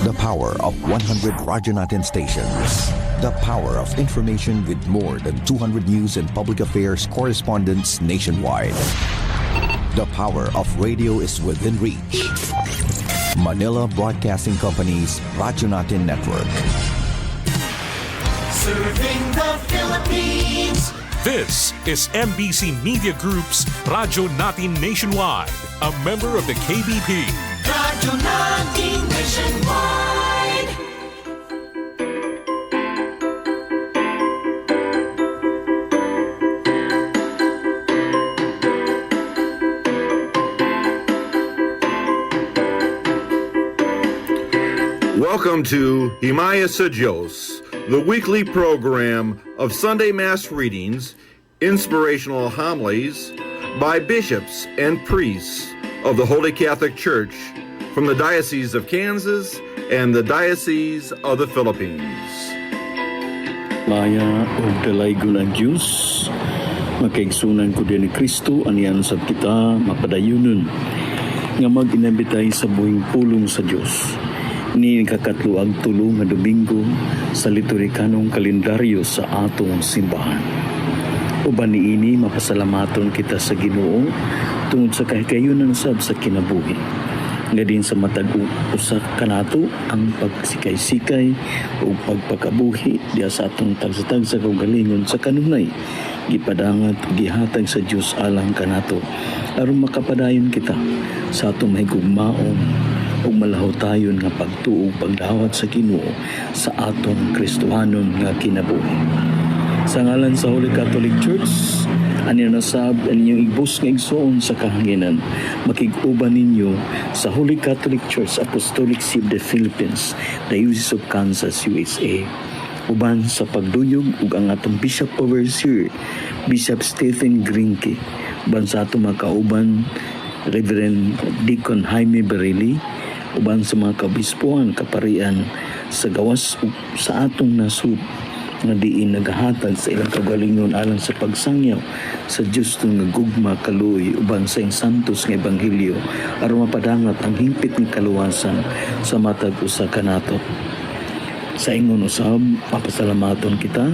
The power of 100 Radyo Natin stations. The power of information with more than 200 news and public affairs correspondents nationwide. The power of radio is within reach. Manila Broadcasting Company's Radyo Natin Network. Serving the Philippines. This is MBC Media Group's Radyo Natin Nationwide, a member of the KBP. Radyo Natin Nationwide. Welcome to Himaya sa Diyos, the weekly program of Sunday Mass readings, inspirational homilies by bishops and priests of the Holy Catholic Church from the Diocese of Kansas and the Diocese of the Philippines. Maya o dalaygon ang Diyos, makaigsunan ko din ni Kristo, aniyan sa kita mapadayunon, nga mag-inabitay sa buhing pulong sa Diyos. Ni kakatlo ang tulo nga Domingo sa liturhikanong kalendaryo sa atong simbahan. Uban niini mapasalamaton kita sa Ginoo tungod sa kahikayunan sab sa kinabuhi. Nga din sa matag usa kanato ang pagsikay-sikay o pagpakabuhi diya sa atong tagsatag sa kaugalingon sa kanunay gipadangat gihatag sa Dios alang kanato aron makapadayon kita sa atong mahigugmaon ug malahotayon nga pagtuo pagdawat sa Ginoo sa atong Kristohanon nga kinabuhi. Sa ngalan sa Holy Catholic Church, ani nasab inyong ibus nga igsoon sa kahanginan, makig-uban ninyo sa Holy Catholic Church Apostolic See of the Philippines, Diocese of Kansas, USA. Uban sa pagduyog ug ang atong Bishop Overseer, Bishop Stephen Grinke, uban sa atong makauban Reverend Deacon Jaime Barili, uban sa mga kabispuan kaparian sa gawas sa atong nasud nga diin nagahatag sa ilang kagalingon alang sa pagsangyaw sa Diyos nga gugma kaluoy uban sa santos nga ebanghelyo aron mapadangat ang himpit nga kaluwasan sa matag usa kanato. Sa ingon usab mapasalamaton kita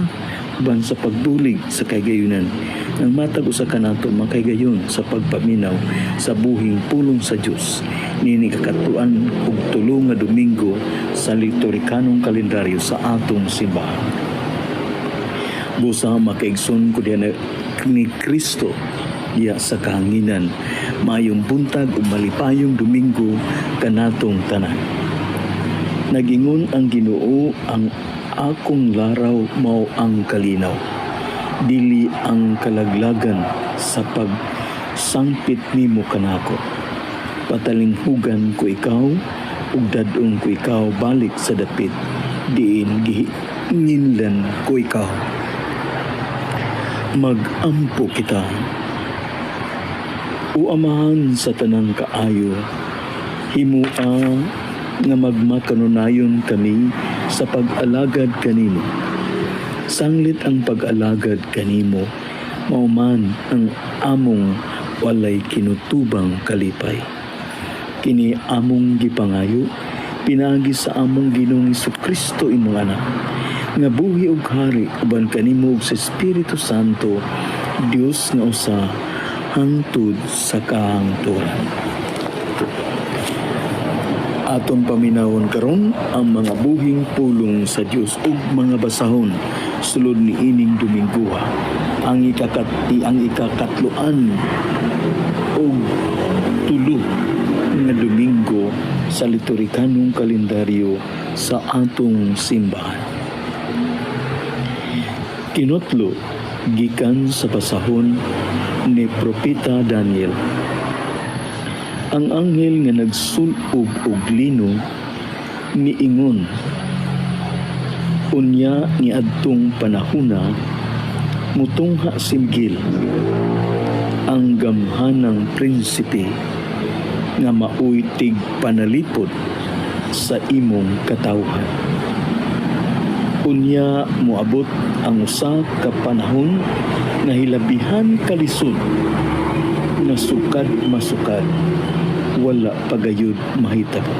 uban sa pagdulig sa kagayunan ng matag usa kanato makaygayon sa pagpaminaw sa buhing pulong sa Dios nini kakatuan ug tulo nga Domingo sa liturhikanong kalendaryo sa atong simbahan. Busa makaigsoon ko diyan ni Kristo diya sa kahanginan mayong buntag ug malipayong Domingo kanatong tanan. Nagingon ang Ginoo, ang akong laraw mao ang kalinaw, dili ang kalaglagan sa pagsangpit nimo kanako. Patalinghugan ko ikaw ug dadong ko ikaw balik sa dapit, diin gihinginlan ko ikaw. Mag-ampo kita, o Amahan sa tanang kaayo, himua nga magmakanunayon kami sa pag-alagad kanimo. Sanglit ang pag-alagad kanimo, mauman ang among walay kinutubang kalipay. Kini among gipangayo, pinagi sa among Ginoong Jesucristo imong anak, nga buhi ug hari uban kanimo ug sa Espiritu Santo, Dios nga usa hangtod sa kahangturan. Aton paminawon karon ang mga buhing pulong sa Dios ug mga basahon sulod ni ining Domingo, ang ikakatloan ug tulo nga Domingo sa liturhikanong kalendaryo sa atong simbahan. Kinotlo gikan sa basahon ni Propeta Daniel. Ang anghel nga nagsulog og lino niingon, unya ni adtong panahona mutungha simgil ang gamhanang prinsipe nga maoy tig panalipod sa imong katawhan. Unya moabot ang usa ka panahon na hilabihan kalisod na sukad masukad wala pagayud mahitabo.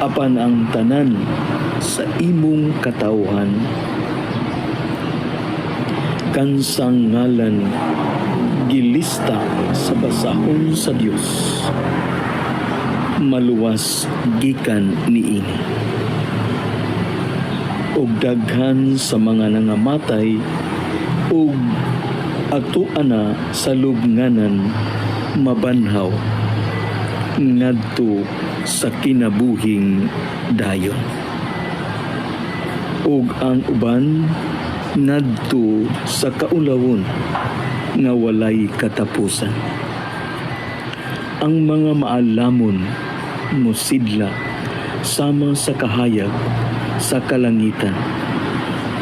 apan ang tanan sa imong katawhan kansang ngalan gilista sa basahon sa Dios maluwas gikan niini ug daghan sa mga nangamatay ug atuana sa lubnganan mabanhaw ngadto sa kinabuhing dayon ug ang uban ngadto sa kaulawon nga walay katapusan. Ang mga maalamon mosidla sama sa kahayag sa kalangitan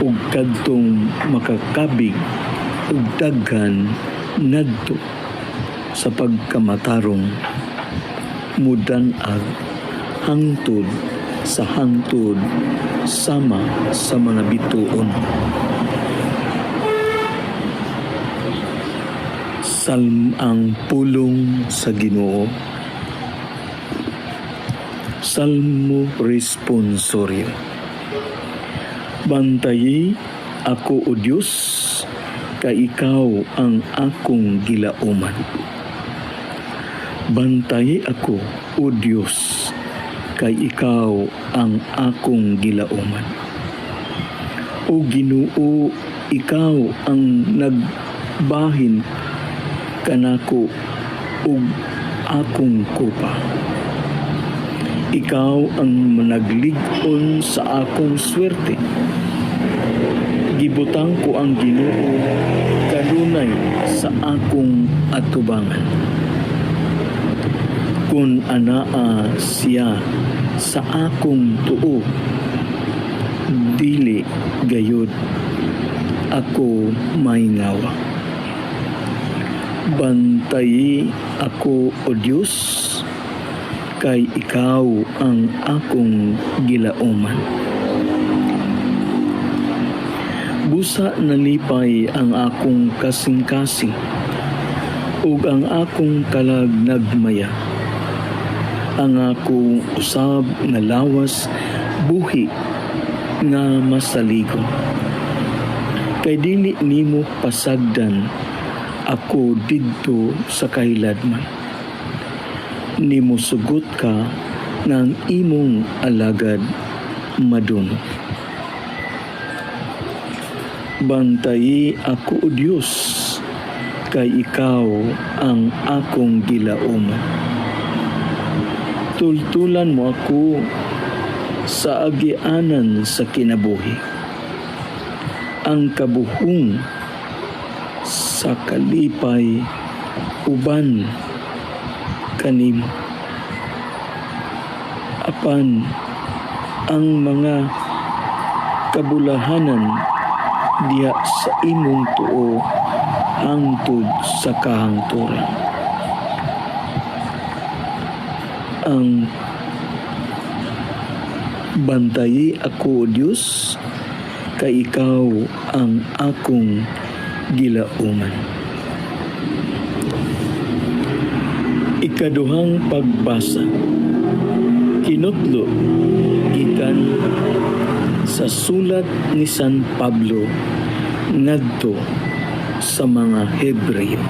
ug kadtong makakabig ug daghan ngadto sa pagkamatarong mudan-ag hangtod sa hangtod sama sa mga bituon. Ang pulong sa Ginoo. Salmo responsorio. Bantayi ako o Diyos, kay ikaw ang akong gilauman. Bantayi ako o Diyos, kay ikaw ang akong gilauman. O Ginoo, ikaw ang nagbahin kanako ug akong kupa. Ikaw ang managlig-on sa akong swerte. Gibutang ko ang Ginoo kanunay sa akong atubangan. Kung anaa siya sa akong tuo, dili gayud ako maingawa. Bantayi ako o Diyos, kay ikaw ang akong gilauman. Busa nalipay ang akong kasing-kasing ug ang akong kalag nagmaya. Ang akong usab nga lawas buhi nga masaligon. Kay dili nimo pasagdan ako didto sa kahiladman. Nimo sugot ka ng imong alagad madun. Bantayi ako o Diyos, kay ikaw ang akong gilauman. Tultulan mo ako sa agianan sa kinabuhi. Ang kabuhong sa kalipay uban kanimo. Apan ang mga kabulahanan diha sa imong tuo hangtod sa kahangturan. Ang bantayi ako o Diyos, kay ikaw ang akong gilauman. Ikaduhang pagbasa. Kinutlo gikan sa sulat ni San Pablo ngadto sa mga Hebreo.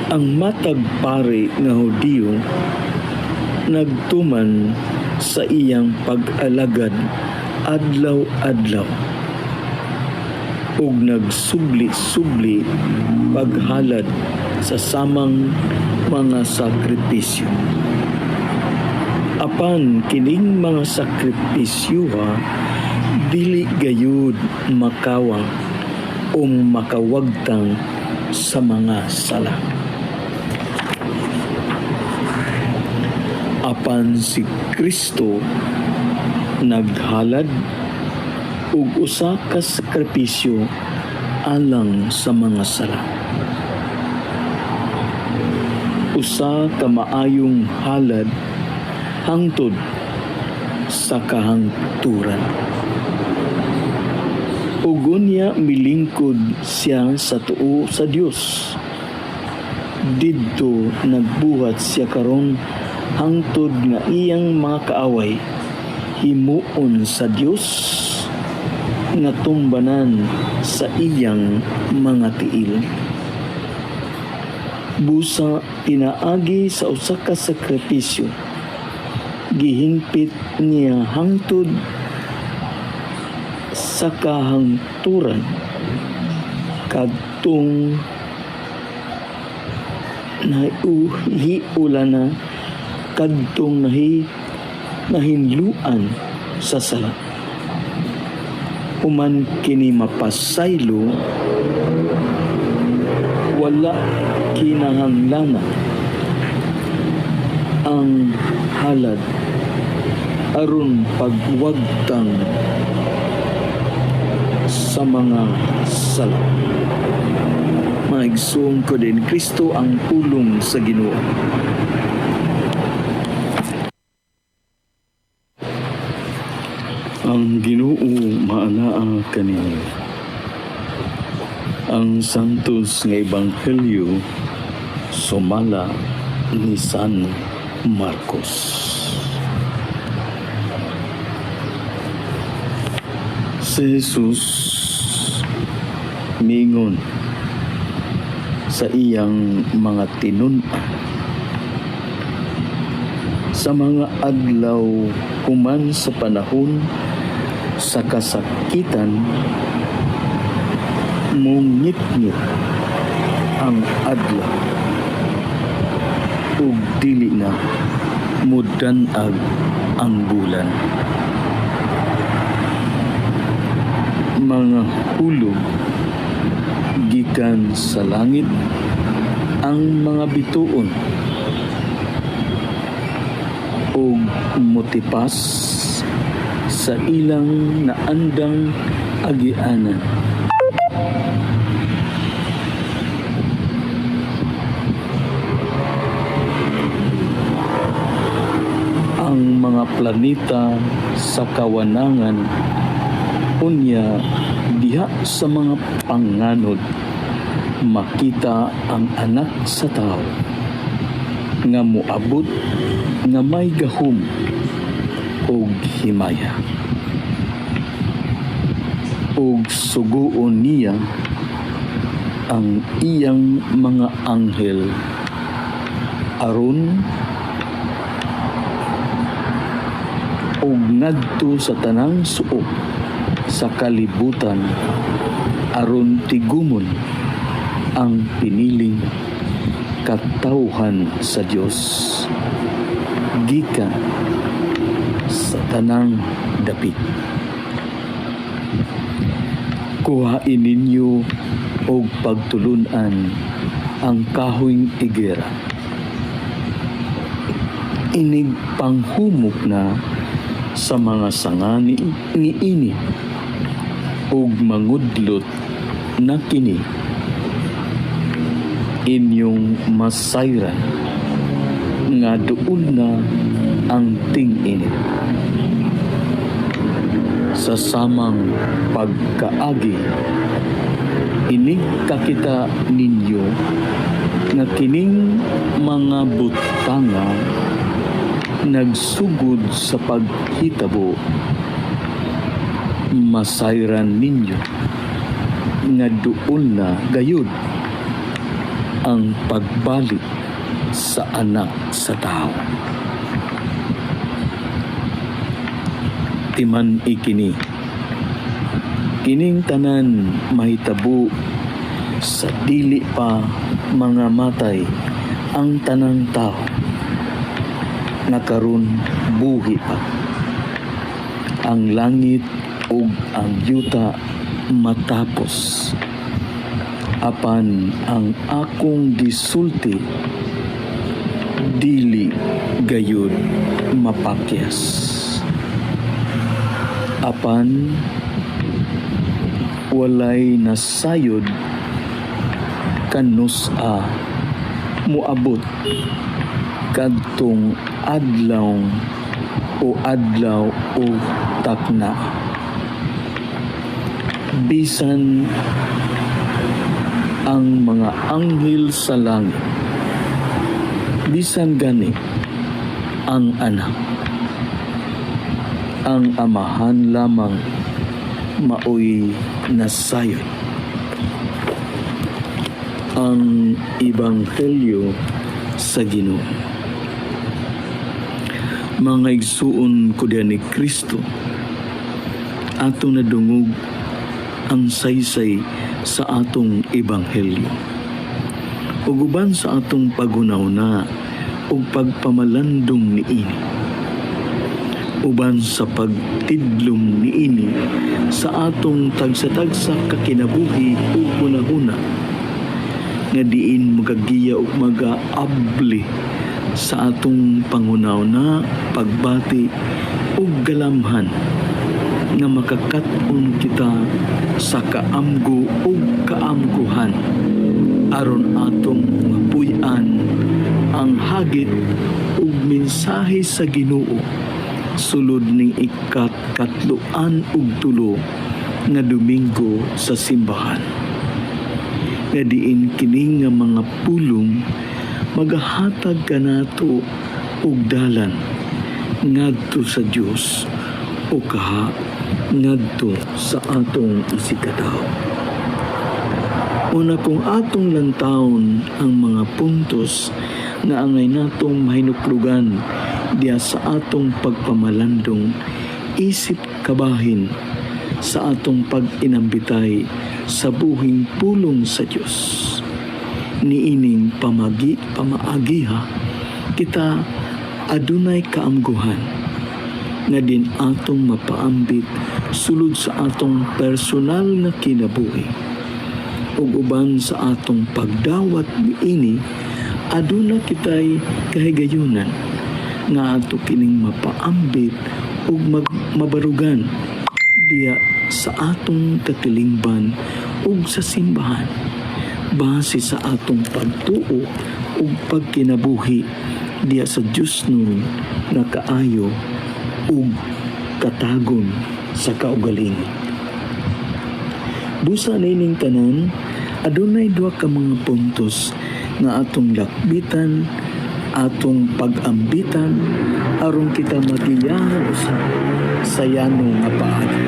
Ang matag pare nga Hudiyo nagtuman sa iyang pag-alagad adlaw-adlaw ug nagsubli-subli paghalad sa samang mga sakripisyo. Apan kining mga sakripisyo dili gayud makawang o makawagtang sa mga sala. Apan si Kristo naghalad ug usa ka sakripisyo alang sa mga sala. Usa ka maayong halad hangtod sa kahangturan. Ug unya milingkod siya sa tuo sa Dios Didto nagbuhat siya karon hangtod nga iyang mga kaaway himuon sa Dios nga tumbanan sa iyang mga tiil. Busa pinaagi sa usa ka sakripisyo, gihingpit niya hangtod sa kahangturan kadtong nahiula na kadtong nahinluan sa sala. Human kini mapasaylo, wala kinahanglanan ang halad aron pagwagtang sa mga sala. Maigsoon ko din Kristo ang pulong sa Ginoo. Ang Ginoo maanaa kanini. Ang santos nga ebanghelyo sumala ni San Marcos. Si Jesus mingon sa iyang mga tinun-an sa mga adlaw human sa panahon sa kasakitan, mungit-ngit ang adlaw ug dili na mudanag ang bulan. Mga hulog gikan sa langit ang mga bituon ug motipas sa ilang naandang agianan. Ang mga planeta sa kawanangan unya diha sa mga panganod makita ang anak sa tao nga moabot nga may gahom ug himaya ug suguon niya ang iyang mga anghel aron ug ngadto sa tanang suok sa kalibutan aron tigumon ang piniling katawhan sa Dios gikan sa tanang dapit. Kuhain ninyo og pagtulunan ang kahoyng igera. Inig panghumok na sa mga sanga niini ug mangudlot na kini inyong masayran nga duol na ang ting-init. Sa samang pagkaagi inig kakita ninyo nga kining mga butanga nagsugod sa paghitabo, masayran ninyo nga duol na gayud ang pagbalik sa anak sa tao. Timan ikini, kining tanan mahitabo sa dili pa mga matay ang tanang tao na karon buhi pa. Ang langit ug ang yuta matapos, apan ang akong gisulti dili gayud mapakyas. Apan walay nasayod kanusa muabot kadtong adlaw o takna. Bisan ang mga anghel sa langit Bisan gani ang anak, ang amahan lamang maoy nasayod. Ang Ebanghelyo sa Ginoo. Mga igsuon ko diyan ni Kristo, atong nadungog ang saysay sa atong Ebanghelyo. Ug uban sa atong pagunaw na ug pagpamalandong niini. Uban sa pagtidlom niini sa atong tagsa-tagsa kakinabuhi ug hunahuna nga diin magagiya ug magaabli sa atong pangunaw na pagbati ug galamhan nga makakaton kita sa kaamgo ug kaamguhan aron atong mapuy-an ang hagit ug mensahe sa Ginoo sulod ning ikatluan ug tulo nga Domingo sa simbahan. Nga diin kini nga mga pulong magahatag kanato og dalan ngadto sa Dios o kaha ngadto sa atong isikataw. Una kung atong lantawon ang mga puntos nga angay natong mahinuplugan diya sa atong pagpamalandong isip kabahin sa atong pag-inambitay sa buhing pulong sa Dios. Niining pamaagiha kita adunay kaamguhan nga din atong mapaambit sulod sa atong personal nga kinabuhi. Ug uban sa atong pagdawat niini aduna kitay kahigayunan nga ato kining mapaambit ug mabarugan diya sa atong katilingban ug sa simbahan base sa atong pagtuo ug pagkinabuhi diya sa Dios nun nga kaayo ug katagon sa kaugalingon. Busa nining tanan adunay duha ka mga puntos nga atong lakbitan, atong pag-ambitan aron kita magiyahan sa yanong nga paagi.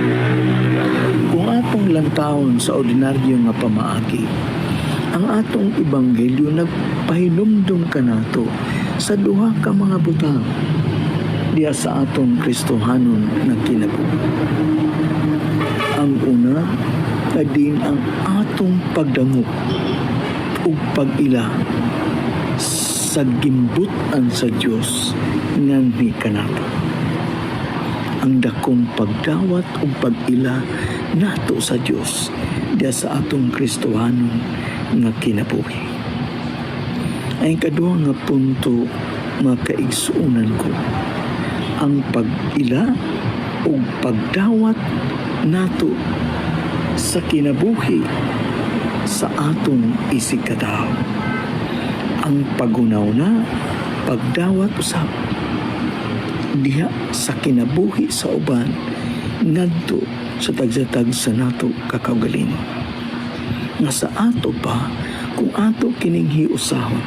Kung atong lantawon sa ordinaryo nga pamaagi, ang atong Ebanghelyo nagpahinumdum kanato sa duha ka mga butang diya sa atong Kristohanon nga kinabuhi. Ang una, kadin ang atong pagdangop ug pag-ila sa gimbutan sa Dios nganhi kanato. Ang dakong pagdawat ug pag-ila nato sa Dios diya sa atong Kristohanon nga kinabuhi. Ay kaduha nga punto nga kaigsuonan ko, ang pag-ila ug pagdawat nato sa kinabuhi sa atong isikataw. Ang pagunaw na pagdawat usab diha sa kinabuhi sa uban ngadto sa tagsa-tagsa nato kakaugalingon. Nga sa ato pa kung ato kining hiusahon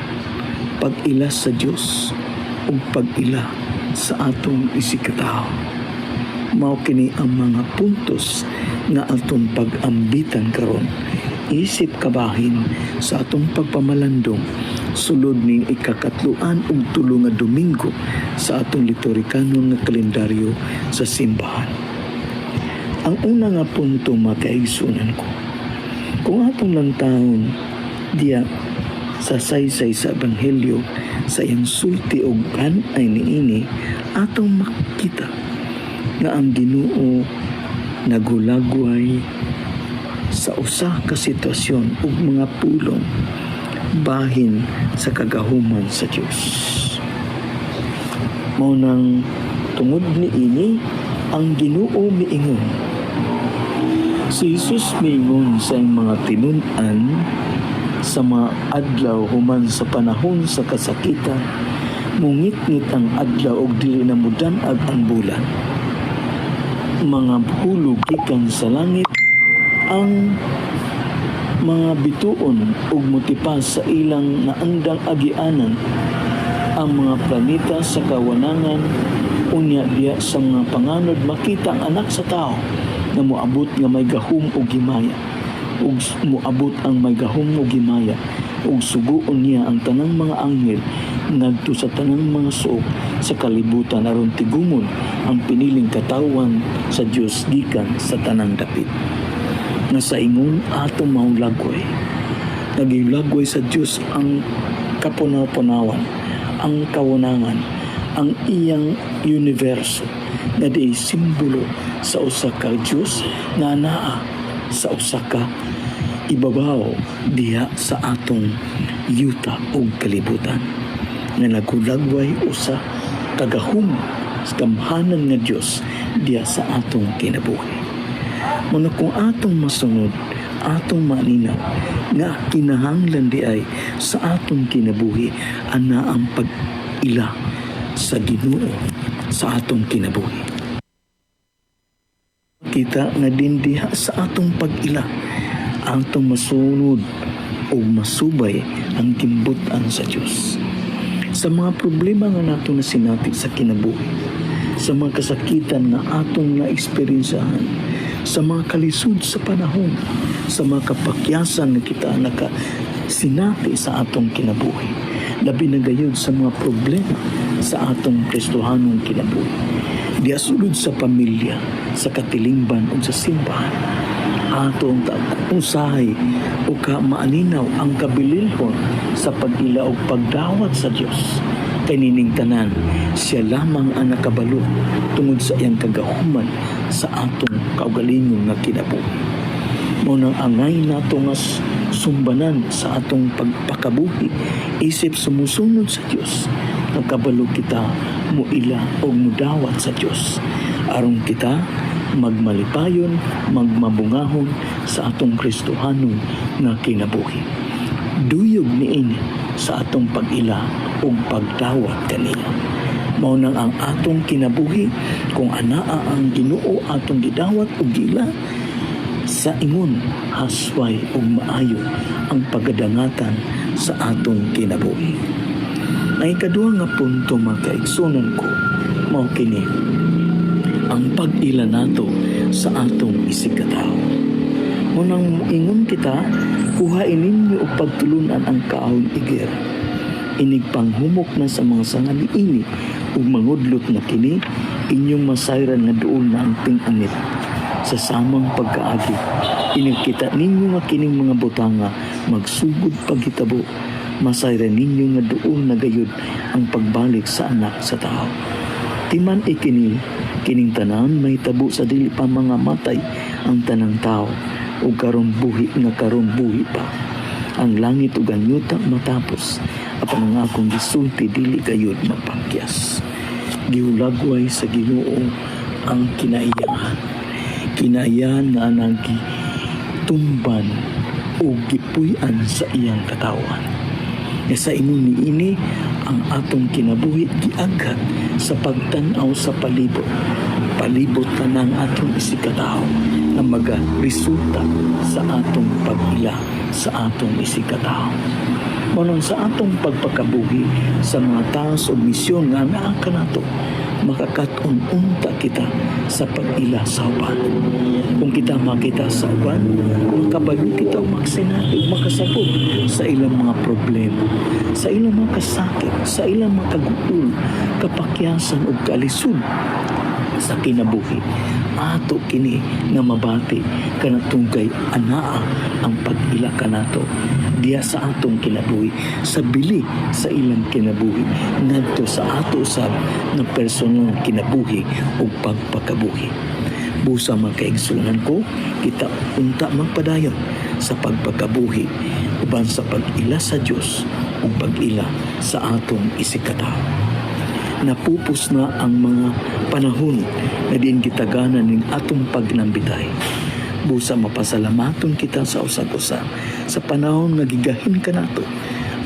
pag-ila sa Dios ug pag-ila sa atong isikataw. Mao kini ang mga puntos nga atong pag-ambitan karon isip kabahin sa atong pagpamalandong sulod ning ikakatluan ug tulo nga Domingo sa atong liturhikanon nga kalendaryo sa simbahan. Ang una nga punto makaigsunan ko, kung atong lantawon diya sa saysay sa Ebanghelyo sa iyang sulti ug kanay niini atong makita nga ang Ginoo nagulagway sa usa ka sitwasyon ug mga pulong bahin sa kagahuman sa Dios. Mao nang tungod niini ang Ginoo miingon. Si Jesus miingon sa iyang mga tinun-an sa mga adlaw human sa panahon sa kasakitan, mungit-ngit ang adlaw ug dili na mudan-ag ang bulan. Mga hulog gikan sa langit ang mga bituon ug motipas sa ilang naandang agianan ang mga planeta sa kawanangan, unya diya sa mga panganod makita ang anak sa tao na moabot nga may gahom o gimaya, ug moabot ang may gahom o gimaya, ug suguon niya ang tanang mga anghel ngadto sa tanang mga suok sa kalibutan aron tigumon ang piniling katawan sa Dios gikan sa tanang dapit. Nga sa ingon atong mahulagway, nagilagway sa Dios ang kapunaw-punawan, ang kawanangan, ang iyang universo na di simbolo sa usa ka Dios na naa sa usa ka ibabaw diha sa atong yuta o kalibutan, nga nagulagway usa kagahom sa kamhanan nga Dios diha sa atong kinabuhi. Muna kung atong masunod, atong maninaw nga kinahanglan di ay sa atong kinabuhi ana ang pag-ila sa Ginoo sa atong kinabuhi. Kita nga din diha sa atong pag-ila atong masunod o masubay ang kimbutan sa Dios. Sa mga problema nga nato na sinati sa kinabuhi, sa mga kasakitan na atong na-eksperyensahan, sa mga kalisod sa panahon, sa mga kapakyasan na kita nakasinati sa atong kinabuhi, labi na gayud sa mga problema sa atong Kristohanong kinabuhi, diya sulod sa pamilya, sa katilingban o sa simbahan, atong usahay o maaninaw ang kabililhon sa pag-ila o pagdawat sa Dios. Kay nining tanan, siya lamang ang nakabalo tungod sa iyang kagahuman sa atong kaugalingong nga kinabuhi. Munang angay nato nga sumbanan sa atong pagpakabuhi, isip sumusunod sa Dios, nakabalo kita muila o mudawat sa Dios, aron kita magmalipayon, magmabungahon sa atong Kristohanong nga kinabuhi. Duyog niini sa atong pag-ila o pagdawat kaniya. Mao nang ang atong kinabuhi kung anaa ang Ginoo atong gidawat o gila, sa ingon hasway o maayo ang pagdangatan sa atong kinabuhi. Ang ikaduha nga punto mga kaigsunan ko, mao kini ang pag-ila nato sa atong isigkatao. Munang ingon kita, kuhain ninyo o pagtulunan ang kaahon igir. Inig panghumok na sa mga sangaliini o mangudlot na kini, inyong masayran na doon na ang ting-anit. Sa samang pagkaagi, inigkita ninyo nga kining mga butanga, magsugod paghitabo, masayran ninyo nga doon na gayud ang pagbalik sa anak sa tao. Timan ikini, kining tanan may tabo sa dili pa mga matay ang tanang tao, o karon buhi nga karon buhi pa. Ang langit ug ang yuta matapos, apan ang akong gisulti dili gayud mapakyas. Giulagway sa Ginoo ang kinaiyahan. Kinaiyahan nga anang gitumban o gipuy-an sa iyang katawan. E sa ingon niini, ang atong kinabuhi giaghat sa pagtan-aw sa palibot. Palibot tanang atong isikatao na magaresulta sa atong pag-ila sa atong isikatao. Manong sa atong pagpakabuhi sa mga taos o misyon nga naaka nato, makakatununta kita sa pag-ila sa uban. Kung kita makita sa uban, makabalo kita o magsinabi o makasabot sa ilang mga problema, sa ilang mga kasakit, sa ilang mga kaguul, kapakyasan o kalisod sa kinabuhi. Ato kini nga mabati kanatungkay anaa ang pag-ila kanato diya sa atong kinabuhi, sa bili sa ilang kinabuhi, ngadto sa ato usab na personal kinabuhi o pagpakabuhi. Busa man kaigsunan ko, kita unta magpadayon sa pagpakabuhi uban sa pag-ila sa Dios o pag-ila sa atong isikatao. Napupos na ang mga panahon na din gitaganan ng atong pagnambitay. Busa mapasalamaton kita sa usag-usa sa panahon nga gigahin kanato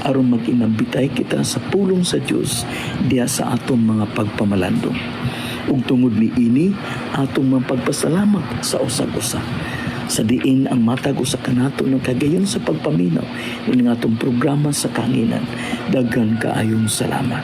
aron maginambitay kita sa pulong sa Dios diya sa atong mga pagpamalandong. Ug tungod ni ini atong mapagpasalamat sa usag-usa sa diin ang matag usa kanato ng kagayon sa pagpaminaw ng atong programa sa kanginan. Daghan kaayong salamat.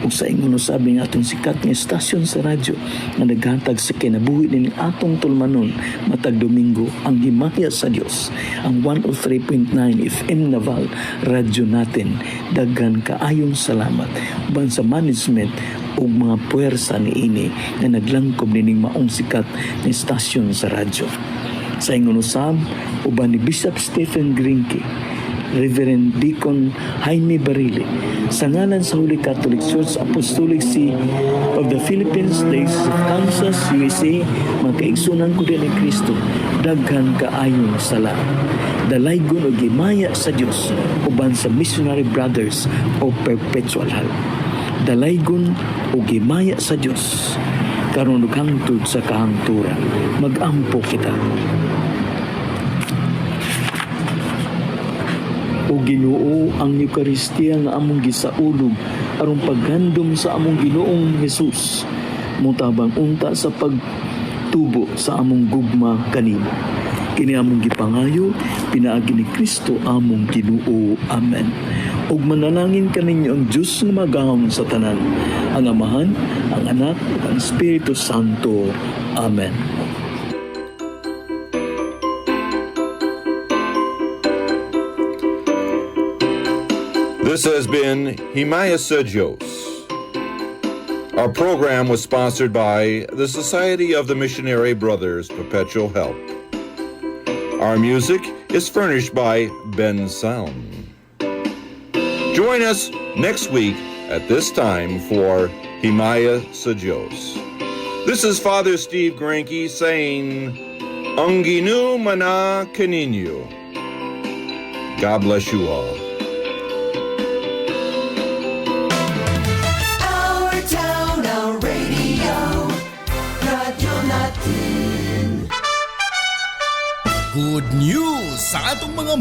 ug sa ingon sabi nga atong sikat nga estasyon sa radyo nga naghatag sa kinabuhi ning atong tulmanon matag Domingo ang himaya sa Dios, ang 103.9 FM Naval radyo natin. Daghan kaayong salamat uban sa management ug mga puwersa ni ini nga naglangkob nining maong sikat nga estasyon sa radyo. Sa ingon usab uban ni Bishop Stephen Grinke, Reverend Deacon Jaime Barili, sa ngalan sa Holy Catholic Church Apostolic See of the Philippines, Diocese of Kansas, USA, magkaigsunan ko din ni Kristo, daghan kaayong salamat. Dalaygon o gimaya sa Dios uban sa Missionary Brothers o Perpetual Help. Dalaygon o gimaya sa Dios karon ug hangtod sa kahangturan. Mag-ampo kita. O Ginoo, ang Eucharistia nga among gisaulog aron paghandom sa among Ginoong Hesus, mutabang unta sa pagtubo sa among gugma kanimo. Kini among gipangayo pinaagi ni Kristo among Ginoo. Amen. Ug manalangin kaninyo ang Dios nga magahom sa tanan, ang Amahan, ang Anak, ug ang Espiritu Santo. Amen. This has been Himaya sa Diyos. Our program was sponsored by the Society of the Missionary Brothers Perpetual Help. Our music is furnished by Ben Sound. Join us next week at this time for Himaya sa Diyos. This is Father Steve Granke saying, Ang Ginoo mana kaninyo. God bless you all. Our town, our radio, Radyo Natin. Good news sa atong mga